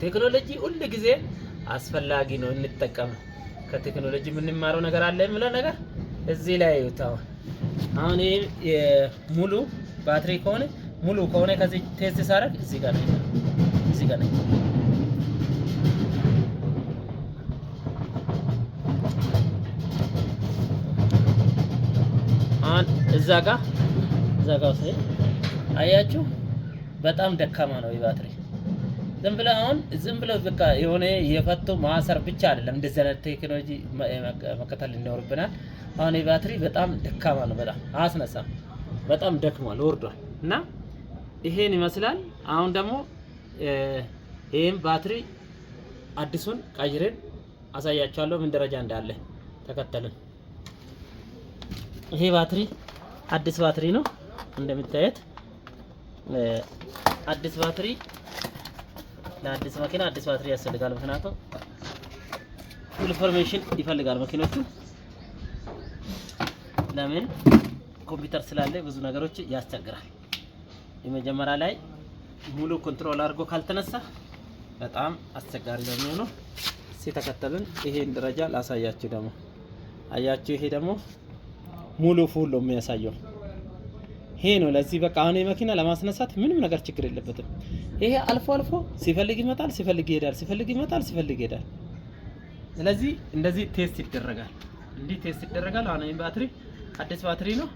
ቴክኖሎጂ ሁሉ ጊዜ አስፈላጊ ነው እንጠቀም። ከቴክኖሎጂ የምንማረው ነገር አለ የሚለው ነገር እዚህ ላይ ይውጣው። አሁን ሙሉ ባትሪ ከሆነ ሙሉ ከሆነ ከዚህ ቴስት ሳረግ እዚህ ጋር ነው አሁን እዛ ጋር አያችሁ በጣም ደካማ ነው የባትሪ ዝም ብለው በቃ የሆነ የፈቶ ማሰር ብቻ አይደለም እንደዚህ አይነት ቴክኖሎጂ መከተል ይኖርብናል። አሁን የባትሪ በጣም ደካማ ነው፣ በጣም አያስነሳም፣ በጣም ደክሟል፣ ወርዷል እና ይሄን ይመስላል። አሁን ደግሞ ይሄን ባትሪ አዲሱን ቀይረን አሳያችኋለሁ ምን ደረጃ እንዳለ ተከተልን። ይሄ ባትሪ አዲስ ባትሪ ነው እንደምታዩት። አዲስ ባትሪ ለአዲስ መኪና አዲስ ባትሪ ያስፈልጋል። ምክንያቱም ፉል ኢንፎርሜሽን ይፈልጋል መኪኖቹ። ለምን ኮምፒውተር ስላለ ብዙ ነገሮች ያስቸግራል። የመጀመሪያ ላይ ሙሉ ኮንትሮል አድርጎ ካልተነሳ በጣም አስቸጋሪ ነው የሚሆነው። ሲተከተልን ይሄን ደረጃ ላሳያችሁ። ደግሞ አያችሁ ይሄ ደግሞ ሙሉ ፉል ነው የሚያሳየው። ይሄ ነው ለዚህ በቃ አሁን የመኪና ለማስነሳት ምንም ነገር ችግር የለበትም። ይሄ አልፎ አልፎ ሲፈልግ ይመጣል፣ ሲፈልግ ይሄዳል፣ ሲፈልግ ይመጣል፣ ሲፈልግ ይሄዳል። ስለዚህ እንደዚህ ቴስት ይደረጋል፣ እንዲህ ቴስት ይደረጋል። አሁን ይሄ ባትሪ አዲስ ባትሪ ነው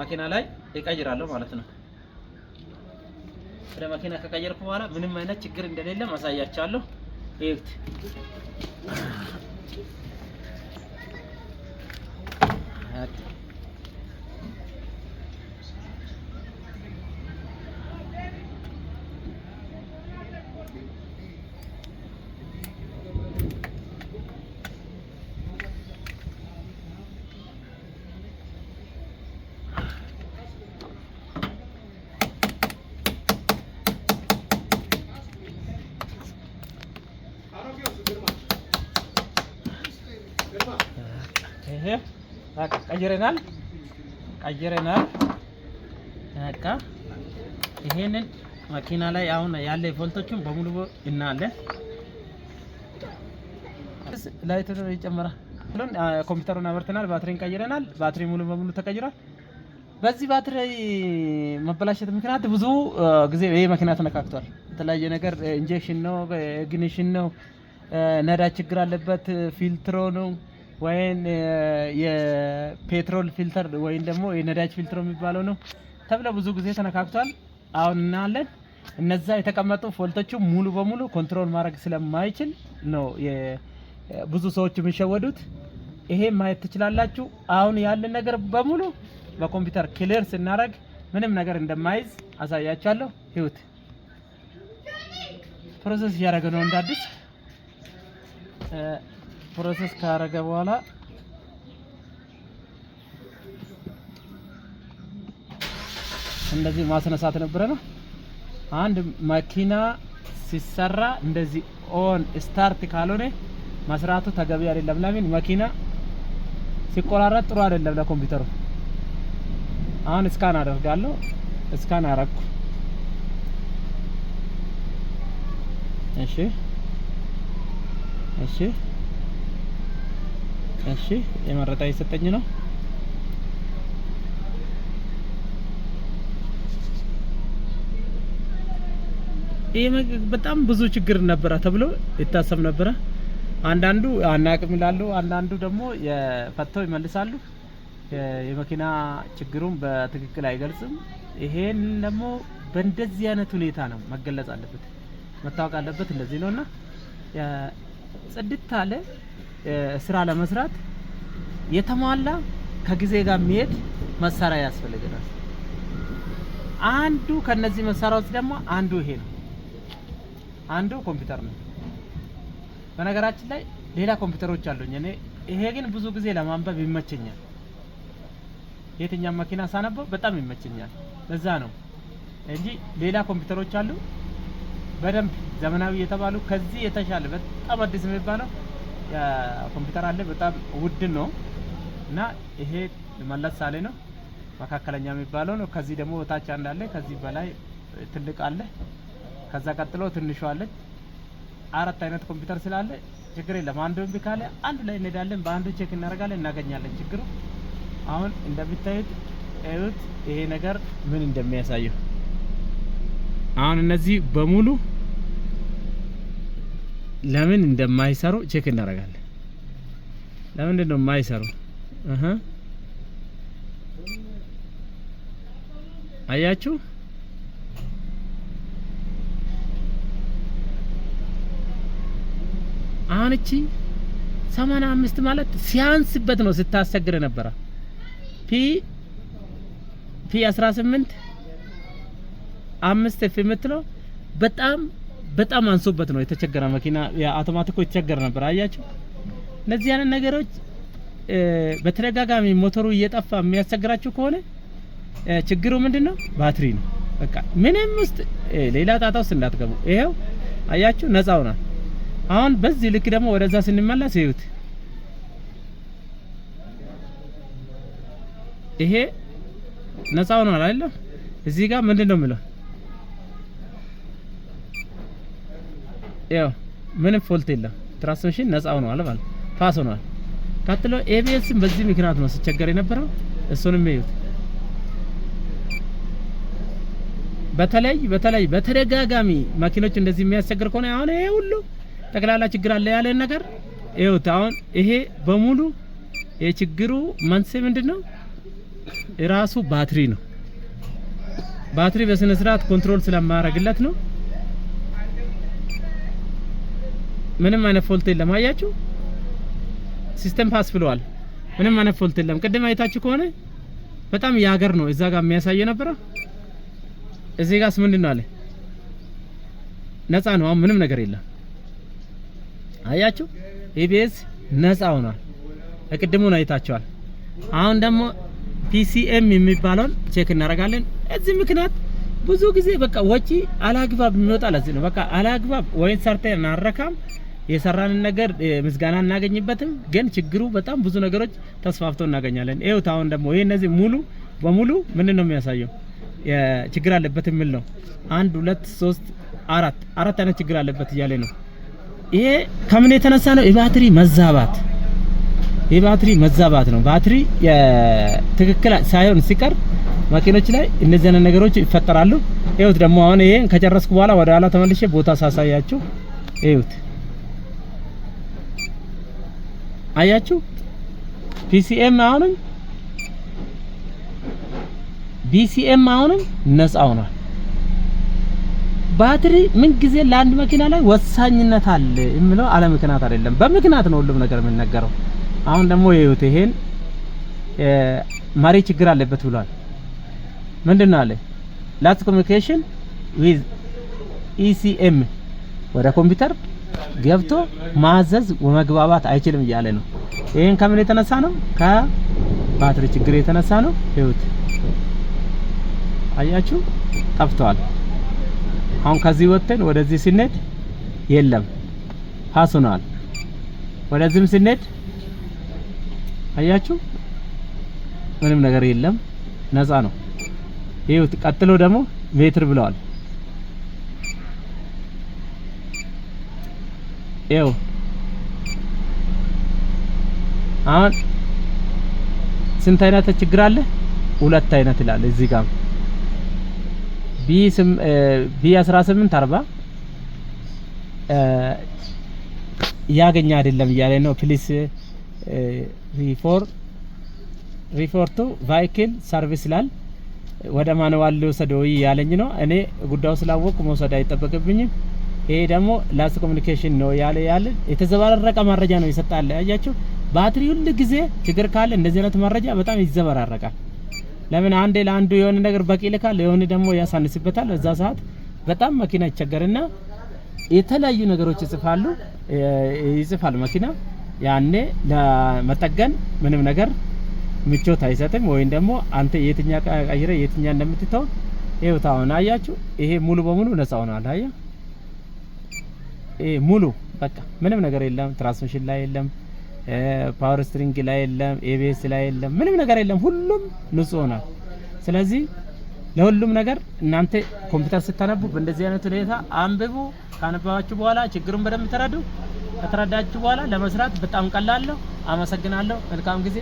መኪና ላይ ይቀይራለሁ ማለት ነው። ወደ መኪና ከቀየርኩ በኋላ ምንም አይነት ችግር እንደሌለ ማሳያችኋለሁ። እዩት። ይሄ ቀይረናል። በቃ ይሄንን መኪና ላይ አሁን ያለ ቮልቶቹን በሙሉ እናያለን። ላይቱ ይጨምራል። ኮምፒውተሩን አበርተናል፣ ባትሪን ቀይረናል። ባትሪ ሙሉ በሙሉ ተቀይሯል። በዚህ ባትሪ መበላሸት ምክንያት ብዙ ጊዜ ይሄ መኪና ተነካክቷል። የተለያየ ነገር ኢንጀክሽን ነው፣ ኢግኒሽን ነው፣ ነዳጅ ችግር አለበት፣ ፊልትሮ ነው ወይን የፔትሮል ፊልተር ወይን ደግሞ የነዳጅ ፊልትር የሚባለው ነው ተብሎ ብዙ ጊዜ ተነካክቷል። አሁን እናያለን። እነዛ የተቀመጡ ፎልቶቹ ሙሉ በሙሉ ኮንትሮል ማድረግ ስለማይችል ነው ብዙ ሰዎች የሚሸወዱት። ይሄ ማየት ትችላላችሁ። አሁን ያለን ነገር በሙሉ በኮምፒውተር ክሊር ስናደርግ ምንም ነገር እንደማይዝ አሳያችኋለሁ። ይሁት ፕሮሰስ እያደረገ ነው እንዳዲስ ፕሮሰስ ካረገ በኋላ እንደዚህ ማስነሳት ነበረ ነው። አንድ መኪና ሲሰራ እንደዚህ ኦን ስታርት ካልሆነ መስራቱ ተገቢ አይደለም። ለምን መኪና ሲቆራረጥ ጥሩ አይደለም ለኮምፒውተሩ። አሁን ስካን አደርጋለሁ። ስካን አረኩ። እሺ የመረጣ የሰጠኝ ነው። ይሄ በጣም ብዙ ችግር ነበረ ተብሎ ይታሰብ ነበረ። አንዳንዱ አናቅም ይላሉ፣ አንዳንዱ ደግሞ የፈተው ይመልሳሉ። የመኪና ችግሩን በትክክል አይገልጽም። ይሄን ደግሞ በእንደዚህ አይነት ሁኔታ ነው መገለጽ አለበት፣ መታወቅ አለበት። እንደዚህ ነውና ጽድት አለ ስራ ለመስራት የተሟላ ከጊዜ ጋር የሚሄድ መሳሪያ ያስፈልገናል። አንዱ ከነዚህ መሳሪያዎች ደግሞ አንዱ ይሄ ነው። አንዱ ኮምፒውተር ነው። በነገራችን ላይ ሌላ ኮምፒውተሮች አሉኝ እኔ። ይሄ ግን ብዙ ጊዜ ለማንበብ ይመቸኛል። የትኛው መኪና ሳነበው በጣም ይመቸኛል። ለዛ ነው እንጂ ሌላ ኮምፒውተሮች አሉ በደንብ ዘመናዊ የተባሉ ከዚህ የተሻለ በጣም አዲስ የሚባለው ኮምፒውተር አለ። በጣም ውድ ነው እና ይሄ መለስ ሳለ ነው። መካከለኛ የሚባለው ነው። ከዚህ ደግሞ ታች አንድ አለ፣ ከዚህ በላይ ትልቅ አለ፣ ከዛ ቀጥሎ ትንሹ አለ። 4 አይነት ኮምፒውተር ስላለ ችግር የለም። አንዱ እምቢ ካለ አንዱ ላይ እንሄዳለን፣ በአንዱ ቼክ እናደርጋለን፣ እናገኛለን ችግሩ። አሁን እንደምታዩት እዩት ይሄ ነገር ምን እንደሚያሳየው። አሁን እነዚህ በሙሉ ለምን እንደማይሰሩ ቼክ እናደርጋለን። ለምንድን ነው የማይሰሩ? አያችሁ አሁን እቺ 85 ማለት ሲያንስበት ነው ስታስቸግር ነበር። ፒ18 5 ኤፍ የምትለው በጣም አንሶበት ነው የተቸገረ መኪና የአውቶማቲኮ የተቸገረ ነበር። አያችሁ እነዚህ አይነት ነገሮች በተደጋጋሚ ሞተሩ እየጠፋ የሚያስቸግራችሁ ከሆነ ችግሩ ምንድነው? ባትሪ ነው። በቃ ምንም ውስጥ ሌላ ጣጣ ውስጥ እንዳትገቡ። ይሄው አያችሁ ነፃ ሆኗል። አሁን በዚህ ልክ ደግሞ ወደዛ ስንመለስ ይዩት ይሄ ነፃ ሆኗል አይደል? እዚህ ጋር ምንድነው የምለው? ያው ምንም ፎልት የለም። ትራንስሚሽን ነፃ ሆኗል ማለት ፓስ ሆኗል። ቀጥሎ ኤቢኤስም በዚህ ምክንያት ነው ሲቸገር የነበረው። እሱንም ይዩት። በተለይ በተደጋጋሚ መኪኖች እንደዚህ የሚያስቸግር ከሆነ አሁን ይሄ ሁሉ ጠቅላላ ችግር አለ ያለ ነገር ይዩት። አሁን ይሄ በሙሉ የችግሩ መንስኤ ምንድነው? ራሱ ባትሪ ነው። ባትሪ በስነ ስርዓት ኮንትሮል ስለማያደርግለት ነው። ምንም አይነት ፎልት የለም። አያችሁ ሲስተም ፓስ ብለዋል። ምንም አይነት ፎልት የለም። ቅድም አይታችሁ ከሆነ በጣም ያገር ነው እዛ ጋር የሚያሳየው ነበር። እዚህ ጋርስ ምንድነው አለ? ነፃ ነው። አሁን ምንም ነገር የለም። አያችሁ ኤቢኤስ ነፃ ሆኗል። ቅድሙን አይታችኋል። አሁን ደግሞ ፒሲኤም የሚባለውን ቼክ እናደርጋለን። እዚህ ምክንያት ብዙ ጊዜ በቃ ወጪ አላግባብ የሚወጣ ለዚህ ነው። በቃ አላግባብ ወይ ሰርተን እናረካም የሰራንን ነገር ምስጋና እናገኝበትም፣ ግን ችግሩ በጣም ብዙ ነገሮች ተስፋፍተው እናገኛለን። ይሄው አሁን ደግሞ ይሄ እነዚህ ሙሉ በሙሉ ምን ነው የሚያሳየው? ችግር አለበት የሚል ነው። 1 2 3 4 አይነት ችግር አለበት እያለ ነው። ይሄ ከምን የተነሳ ነው? የባትሪ መዛባት ነው። ባትሪ ትክክል ሳይሆን ሲቀር መኪኖች ላይ እነዚህ አይነት ነገሮች ይፈጠራሉ። ይሁት ደግሞ አሁን ይሄን ከጨረስኩ በኋላ ወደ ኋላ ተመልሼ ቦታ ሳሳያችሁ ይሁት አያችሁ ቢሲኤም አሁንም ነፃ ሆኗል። ባትሪ ምን ጊዜ ለአንድ መኪና ላይ ወሳኝነት አለ የሚለው አለ ምክንያት አይደለም፣ በምክንያት ነው ሁሉም ነገር የሚነገረው። አሁን ደግሞ ይሁት ይሄን ማሪ ችግር አለበት ብሏል። ምንድነው አለ? ላስት ኮሙኒኬሽን ዊዝ ኢሲኤም ወደ ኮምፒውተር ገብቶ ማዘዝ ወመግባባት አይችልም እያለ ነው። ይሄን ከምን የተነሳ ነው? ከባትሪ ችግር የተነሳ ነው። ይሁት አያችሁ ጠፍቷል። አሁን ከዚህ ወጥተን ወደዚህ ስንሄድ የለም ፓስናል። ወደዚህም ስንሄድ አያችሁ ምንም ነገር የለም፣ ነፃ ነው። ይሁት ቀጥሎ ደግሞ ሜትር ብለዋል። ይኸው አሁን ስንት አይነት ችግር አለ? 2 አይነት ይላል እዚህ ጋር ቢ1840 ያገኛ አይደለም እያለ ነው። ፕሊስ ሪፖርቱ ቫይክል ሰርቪስ ይላል። ወደ ማንዋል ልውሰደው ያለኝ ነው። እኔ ጉዳዩ ስላወቅኩ መውሰድ አይጠበቅብኝም። ይሄ ደግሞ ላስት ኮሙኒኬሽን ነው ያለ የተዘበራረቀ መረጃ ነው ይሰጣል። አያችሁ ባትሪ ሁሉ ጊዜ ችግር ካለ እንደዚህ አይነት መረጃ በጣም ይዘበራረቃል። ለምን አንዴ ለአንዱ የሆነ ነገር በቂ ይልካል፣ የሆነ ደግሞ ያሳንስበታል። በዛ ሰዓት በጣም መኪና ይቸገርና የተለያዩ ነገሮች ይጽፋል መኪና። ያኔ ለመጠገን ምንም ነገር ምቾት አይሰጥም። ወይም ደግሞ አንተ የትኛ ቀይረ የትኛ እንደምትተው ይሄው ታውን አያችሁ። ይሄ ሙሉ በሙሉ ነፃ ሆኗል። አያ ይሄ ሙሉ በቃ ምንም ነገር የለም። ትራንስሚሽን ላይ የለም፣ ፓወር ስትሪንግ ላይ የለም፣ ኤቢኤስ ላይ የለም፣ ምንም ነገር የለም። ሁሉም ንጹህ ሆኗል። ስለዚህ ለሁሉም ነገር እናንተ ኮምፒውተር ስታነቡ በእንደዚህ አይነት ሁኔታ አንብቡ። ካነበባችሁ በኋላ ችግሩን በደንብ ተረዱ። ከተረዳችሁ በኋላ ለመስራት በጣም ቀላል ነው። አመሰግናለሁ። መልካም ጊዜ